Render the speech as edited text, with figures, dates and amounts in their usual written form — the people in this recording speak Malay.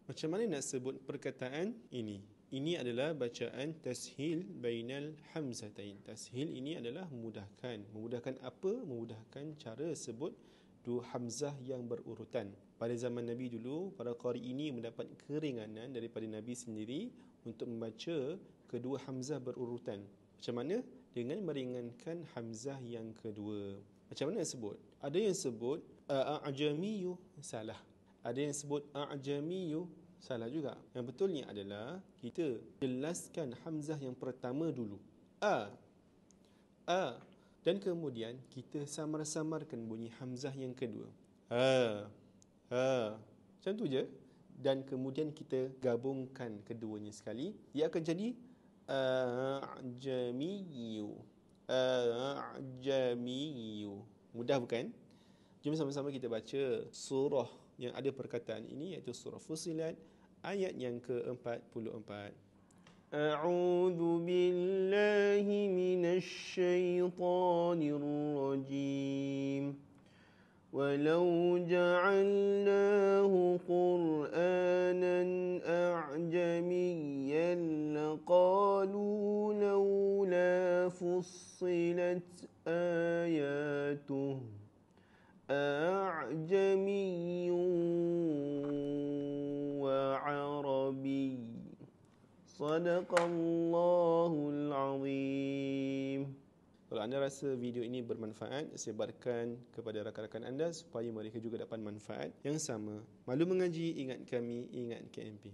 Macam mana nak sebut perkataan ini? Ini adalah bacaan tashil bainal hamzatain. Tashil ini adalah memudahkan. Memudahkan apa? Memudahkan cara sebut dua hamzah yang berurutan. Pada zaman Nabi dulu, para qari ini mendapat keringanan daripada Nabi sendiri untuk membaca kedua hamzah berurutan. Macam mana? Dengan meringankan hamzah yang kedua. Macam mana sebut? Ada yang sebut a'jamiyu, salah. Ada yang sebut a'jamiyu, salah juga. Yang betulnya adalah kita jelaskan hamzah yang pertama dulu. A. Dan kemudian kita samar-samarkan bunyi hamzah yang kedua. Macam tu je. Dan kemudian kita gabungkan keduanya sekali. Ia akan jadi a'jamiyu. A'jamiyu. Mudah bukan? Jom sama-sama kita baca surah yang ada perkataan ini, iaitu surah Fussilat ayat yang ke-44. A'udzu billahi minasy syaithanir rajim. Walau ja'alnahu Qur'anan a'jamiyyan laqalu laula fussilat ayatuhu a'jamiyyun wa 'arabiy. Sadaqallahul azim. Kalau anda rasa video ini bermanfaat, sebarkan kepada rakan-rakan anda supaya mereka juga dapat manfaat yang sama. Malu mengaji, ingat kami, ingat KMP.